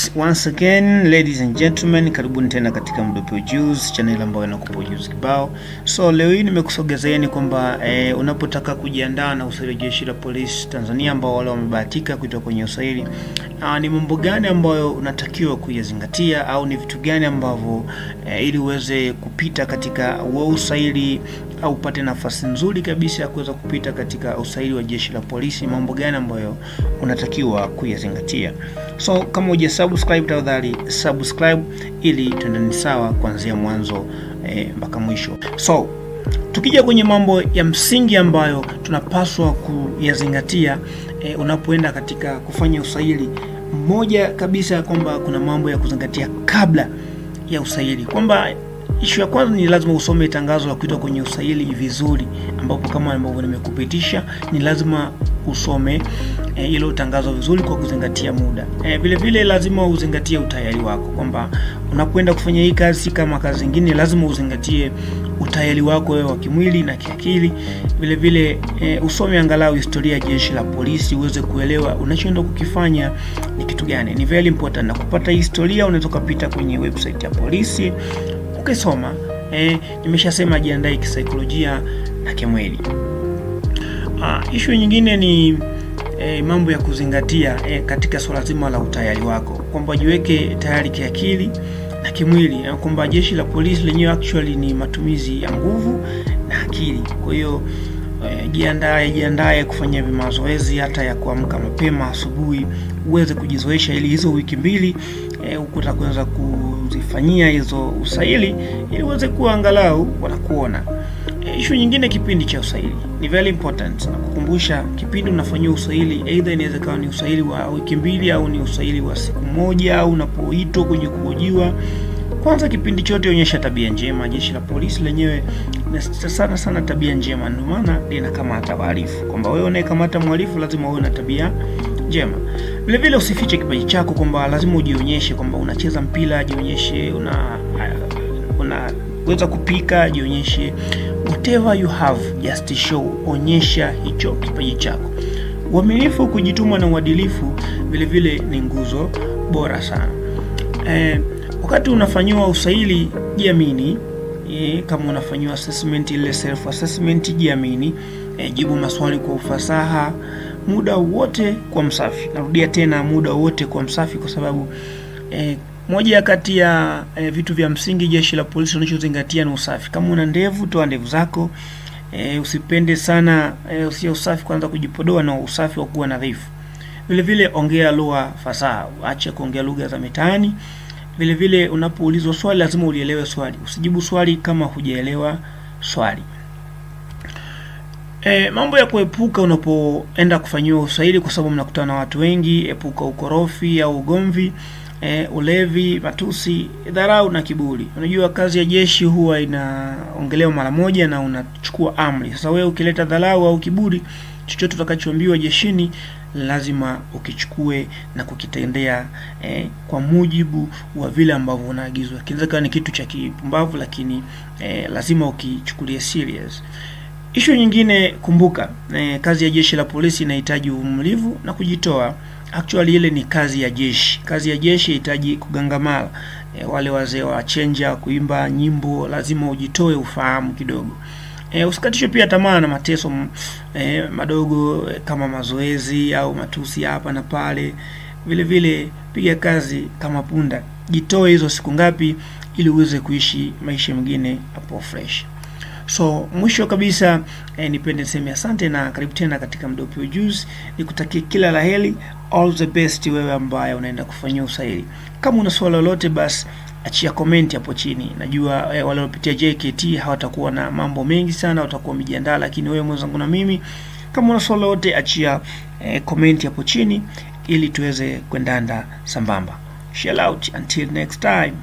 Yes, once again ladies and gentlemen, karibuni tena katika Mdope Ujuzi, channel ambayo inakupa ujuzi kibao. So leo hii nimekusogezeni kwamba unapotaka kujiandaa na usaili wa Jeshi la Polisi Tanzania ambao wale wamebahatika kuitoa kwenye usaili, ni mambo gani ambayo unatakiwa kuyazingatia au ni vitu gani ambavyo ili uweze kupita katika usaili au upate nafasi nzuri kabisa ya kuweza kupita katika usaili wa Jeshi la Polisi, mambo gani ambayo unatakiwa kuyazingatia. So kama hujasubscribe, tafadhali subscribe ili tuendane sawa kuanzia mwanzo mpaka mwisho. So tukija kwenye mambo ya msingi ambayo tunapaswa kuyazingatia unapoenda katika kufanya usaili, moja kabisa kwamba kuna mambo ya kuzingatia kabla ya usaili, kwamba ishu ya kwanza ni lazima usome tangazo la kuitwa kwenye usaili vizuri, ambapo kama ambavyo nimekupitisha ni lazima usome hilo tangazo vizuri kwa kuzingatia muda. Vile vile lazima uzingatie utayari wako, kwamba unapoenda kufanya hii kazi kama kazi zingine, lazima uzingatie utayari wako wewe wa kimwili na kiakili. Vile vile usome angalau historia ya Jeshi la Polisi uweze kuelewa unachoenda kukifanya ni kitu gani. Ni very important, na kupata historia unaweza kupita kwenye website ya polisi ukisoma. Nimeshasema jiandae kisaikolojia na kimwili. Issue nyingine ni mambo ya kuzingatia katika swala zima la utayari wako, kwamba jiweke tayari kiakili na kimwili, kwamba Jeshi la Polisi lenyewe actually ni matumizi ya nguvu na akili. Kwa hiyo jiandae kufanya mazoezi hata ya kuamka mapema asubuhi, uweze kujizoesha ili hizo wiki mbili utakwenda kuzifanyia hizo usaili ili uweze kuwa angalau wanakuona. Issue nyingine, kipindi cha usaili ni very important, na kukumbusha kipindi unafanyia usaili, either inaweza kuwa ni usaili wa wiki mbili au ni usaili wa siku moja au unapoitwa kwenye kuhojiwa. Kwanza kipindi chote onyesha tabia njema. Jeshi la Polisi lenyewe sana sana tabia njema, ndio maana linakamata wahalifu, kwamba wewe unayekamata mhalifu lazima uwe na tabia njema. Vile vile usifiche kipaji chako, kwamba lazima ujionyeshe, kwamba unacheza mpira jionyeshe, unaweza kupika jionyeshe, whatever you have just show, onyesha hicho kipaji chako. Uaminifu, kujituma na uadilifu vile vile ni nguzo bora sana. Wakati unafanyiwa usaili jiamini, kama unafanyiwa assessment, ile self assessment, jiamini, jibu maswali kwa ufasaha, muda wote kwa msafi. Narudia tena, muda wote kwa msafi, kwa sababu moja kati ya vitu vya msingi Jeshi la Polisi unachozingatia ni usafi. Kama una ndevu, toa ndevu zako. Usipende sana usio usafi kwanza kujipodoa, na usafi wa kuwa nadhifu. Vile vile ongea lugha fasaha, acha kuongea lugha za mitaani. Vile vile unapoulizwa swali lazima ulielewe swali, usijibu swali kama hujaelewa swali. Mambo ya kuepuka unapoenda kufanyiwa usaili, kwa sababu mnakutana na watu wengi: epuka ukorofi au ugomvi, ulevi, matusi, dharau na kiburi. Unajua kazi ya jeshi huwa inaongelewa mara moja na unachukua amri. Sasa wewe ukileta dharau au kiburi, chochote utakachoambiwa jeshini lazima ukichukue na kukitendea kwa mujibu wa vile ambavyo unaagizwa. Kinaweza ni kitu cha kipumbavu, lakini lazima ukichukulie serious. Issue nyingine, kumbuka kazi ya Jeshi la Polisi inahitaji uvumilivu na kujitoa. Actually ile ni kazi ya jeshi. Kazi ya jeshi inahitaji kugangamala. Wale wazee wa chenja kuimba nyimbo, lazima ujitoe, ufahamu kidogo. Usikatishwe pia tamaa na mateso madogo kama mazoezi au matusi hapa na pale. Vile vile piga kazi kama punda. Jitoe hizo siku ngapi ili uweze kuishi maisha mengine hapo fresh. So mwisho kabisa nipende niseme asante na karibu tena katika Mdope Ujuzi. Nikutakie kila laheri, all the best wewe ambaye unaenda kufanyia usaili. Kama una swali lolote, basi achia comment hapo chini. Najua wale wanaopitia JKT hawatakuwa na mambo mengi sana, watakuwa wamejiandaa, lakini wewe mwenzangu na mimi, kama una swali lolote achia comment hapo chini ili tuweze kuendana sambamba. Share out until next time.